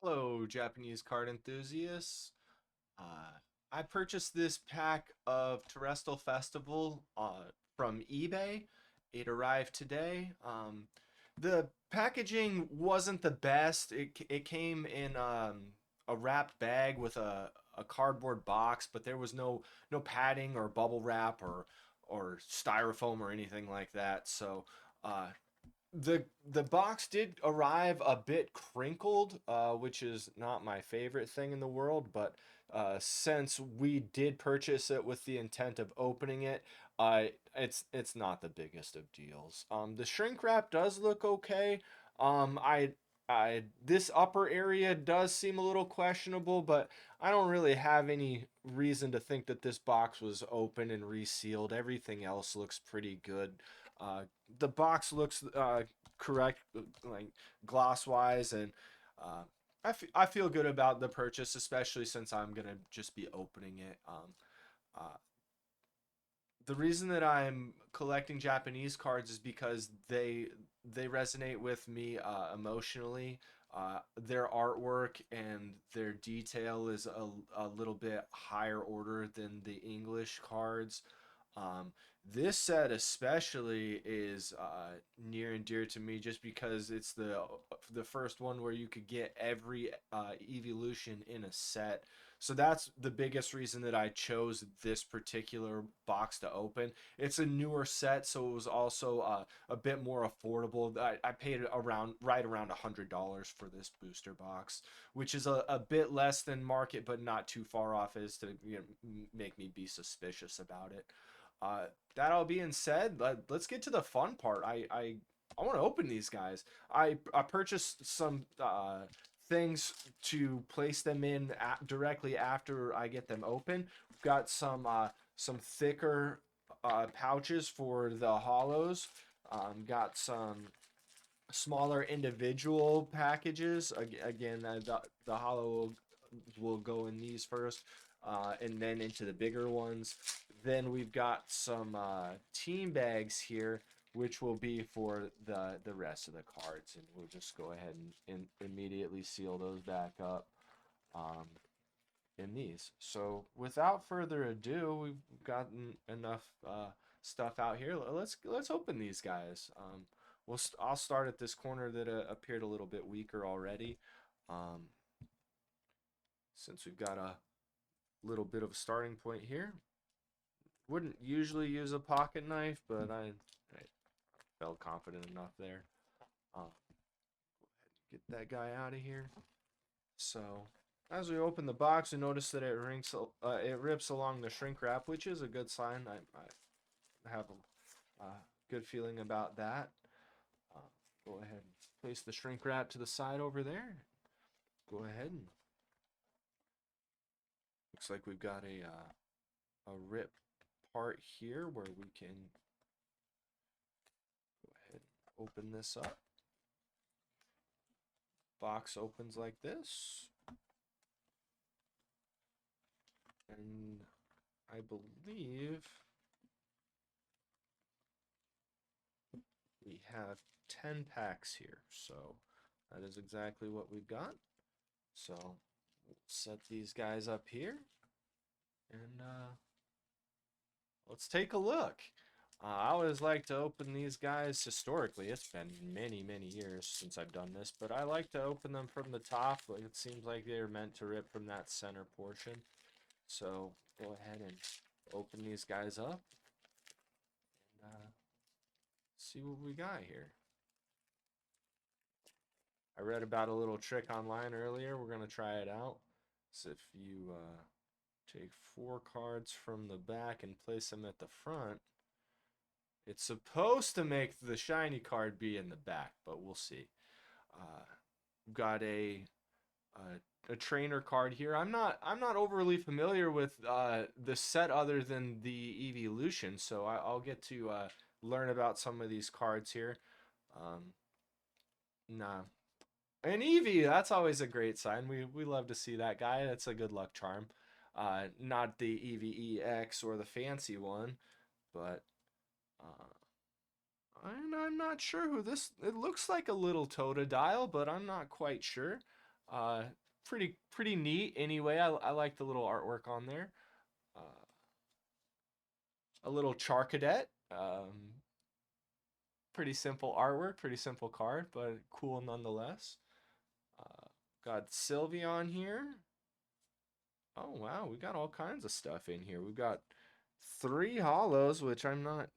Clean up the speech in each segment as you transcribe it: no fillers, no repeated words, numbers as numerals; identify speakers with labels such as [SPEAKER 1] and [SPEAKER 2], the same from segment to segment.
[SPEAKER 1] Hello, Japanese card enthusiasts. I purchased this pack of Terastal Festival from eBay. It arrived today. The packaging wasn't the best. It came in a wrapped bag with a cardboard box, but there was no padding or bubble wrap or styrofoam or anything like that. So uh, the box did arrive a bit crinkled, which is not my favorite thing in the world. But since we did purchase it with the intent of opening it, it's not the biggest of deals. The shrink wrap does look okay. Um, I this upper area does seem a little questionable, but I don't really have any reason to think that this box was open and resealed. Everything else looks pretty good. Uh, the box looks correct, like gloss wise, and uh, I feel good about the purchase, especially since I'm gonna just be opening it. Uh, the reason that I'm collecting Japanese cards is because they resonate with me emotionally. Their artwork and their detail is a little bit higher order than the English cards. Um, this set especially is near and dear to me just because it's the first one where you could get every evolution in a set. So that's the biggest reason that I chose this particular box to open. It's a newer set, so it was also a bit more affordable. I paid right around $100 for this booster box, which is a bit less than market, but not too far off as to make me be suspicious about it. Uh, that all being said, let's get to the fun part. I want to open these guys. I purchased some things to place them in directly after I get them open. We've got some thicker pouches for the hollows. Got some smaller individual packages. Again, the hollow will go in these first, and then into the bigger ones. Then we've got some team bags here, which will be for the rest of the cards, and we'll just go ahead and immediately seal those back up um, in these. So without further ado, we've gotten enough stuff out here. Let's open these guys. I'll start at this corner that appeared a little bit weaker already. Um, since we've got a little bit of a starting point here. Wouldn't usually use a pocket knife, but I felt confident enough there. Get that guy out of here. So, as we open the box, we notice that it rips along the shrink wrap, which is a good sign. I have a good feeling about that. Uh, go ahead and place the shrink wrap to the side over there. Go ahead and looks like we've got a rip part here where we can go ahead and open this up. Box opens like this. And I believe we have 10 packs here. So that is exactly what we've got. So we'll set these guys up here and let's take a look. I always like to open these guys historically. It's been many years since I've done this, but I like to open them from the top. It seems like they're meant to rip from that center portion. So go ahead and open these guys up and see what we got here. I read about a little trick online earlier. We're going to try it out. So if you take 4 cards from the back and place them at the front, it's supposed to make the shiny card be in the back, but we'll see. Got a trainer card here. I'm not overly familiar with the set other than the evolution, so I'll get to learn about some of these cards here. Nah, an Eevee, that's always a great sign. We love to see that guy. That's a good luck charm. Not the EVEX or the fancy one, but I'm not sure who this. It looks like a little Totodile, but I'm not quite sure. Uh, pretty neat. Anyway, I like the little artwork on there. Uh, a little Charcadet. Pretty simple artwork, pretty simple card, but cool nonetheless. Uh, got Sylveon here. Oh wow, we got all kinds of stuff in here. We've got three hollows, which I'm not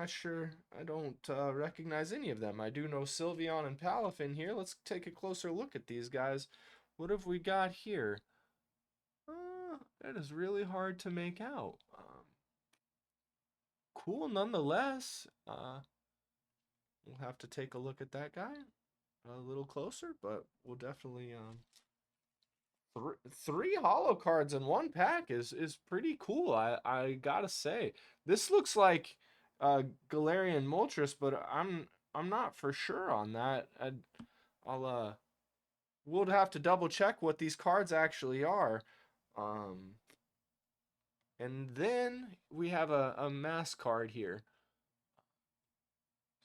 [SPEAKER 1] sure. I don't recognize any of them. I do know Sylveon and Palafin here. Let's take a closer look at these guys. What have we got here? That is really hard to make out. Cool nonetheless. We'll have to take a look at that guy a little closer, but we'll definitely three hollow cards in one pack is pretty cool. I gotta say, this looks like Galarian Moltres, but I'm not for sure on that. I'll we'll have to double check what these cards actually are. Um, and then we have a mass card here.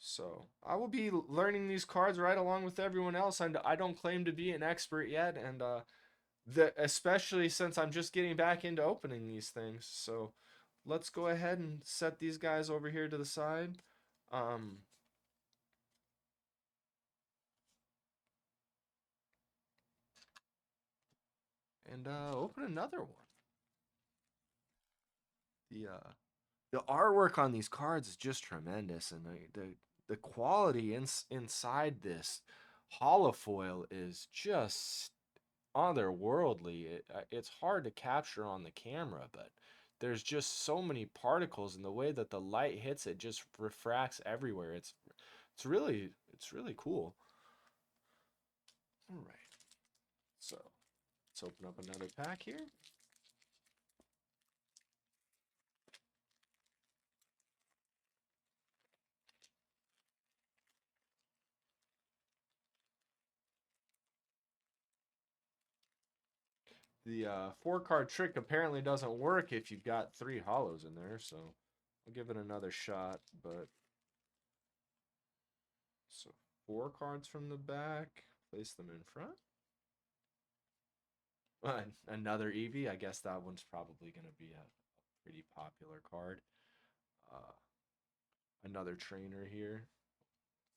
[SPEAKER 1] So I will be learning these cards right along with everyone else. And I don't claim to be an expert yet, and especially since I'm just getting back into opening these things. So let's go ahead and set these guys over here to the side. Um, and open another one. The artwork on these cards is just tremendous, and the quality inside this holofoil is just otherworldly. It's hard to capture on the camera, but there's just so many particles, and the way that the light hits it just refracts everywhere. It's really cool. All right, so let's open up another pack here. The four-card trick apparently doesn't work if you've got three hollows in there, so I'll give it another shot. But so four cards from the back, place them in front. Another Eevee. I guess that one's probably going to be a pretty popular card. Uh, another trainer here.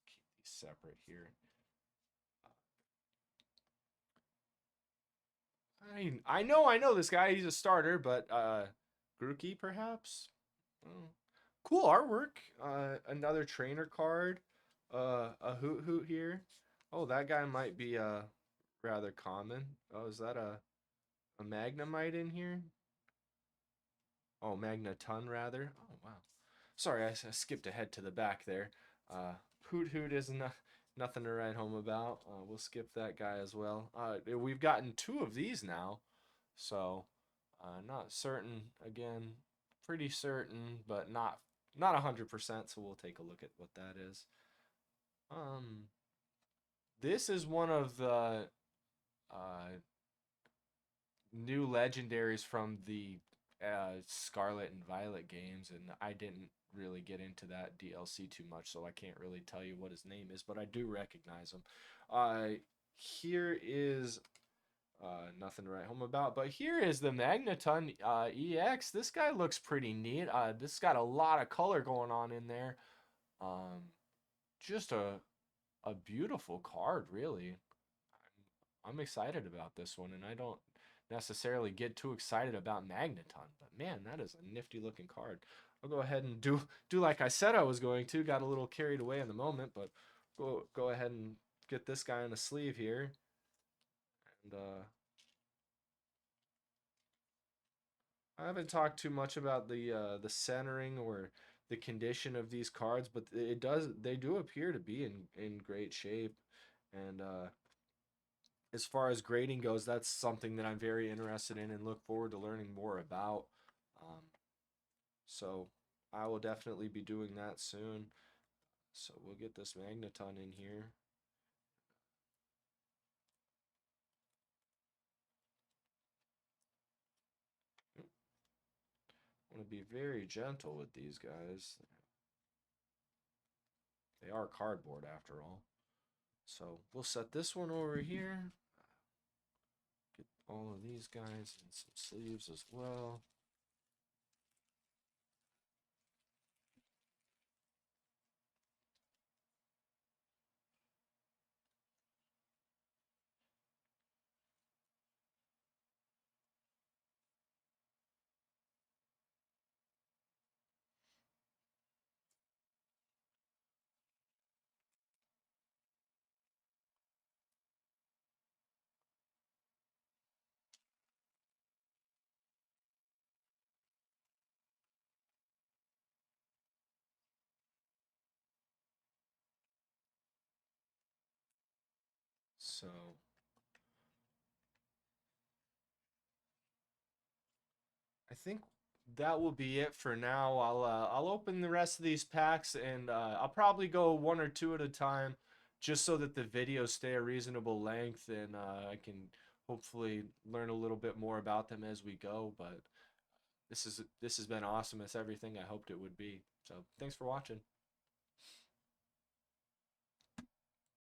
[SPEAKER 1] Keep these separate here. I know this guy. He's a starter, but Grookey perhaps. Oh. Cool artwork. Another trainer card. A Hoot Hoot here. Oh, that guy might be rather common. Oh, is that a Magnemite in here? Oh, Magneton rather. Oh wow. Sorry, I skipped ahead to the back there. Hoot Hoot is nothing to write home about. We'll skip that guy as well. We've gotten two of these now, so not certain. Again, pretty certain, but not 100%. So we'll take a look at what that is. This is one of the uh, new legendaries from the Scarlet and Violet games, and I didn't really get into that DLC too much, so I can't really tell you what his name is, but I do recognize him. Here is nothing to write home about, but here is the Magneton EX. This guy looks pretty neat. This got a lot of color going on in there. Um, just a beautiful card, really. I'm excited about this one, and I don't necessarily get too excited about Magneton, but man, that is a nifty looking card. I'll go ahead and do like I said I was going to. Got a little carried away in the moment, but go ahead and get this guy on the sleeve here. And I haven't talked too much about the centering or the condition of these cards, but they do appear to be in great shape. And as far as grading goes, that's something that I'm very interested in and look forward to learning more about. Um, so I will definitely be doing that soon. So we'll get this Magneton in here. I want to be very gentle with these guys. They are cardboard after all. So we'll set this one over here. all of these guys and some sleeves as well. So I think that will be it for now. I'll open the rest of these packs and I'll probably go one or two at a time, just so that the videos stay a reasonable length and I can hopefully learn a little bit more about them as we go. But this has been awesome. It's everything I hoped it would be. So thanks for watching.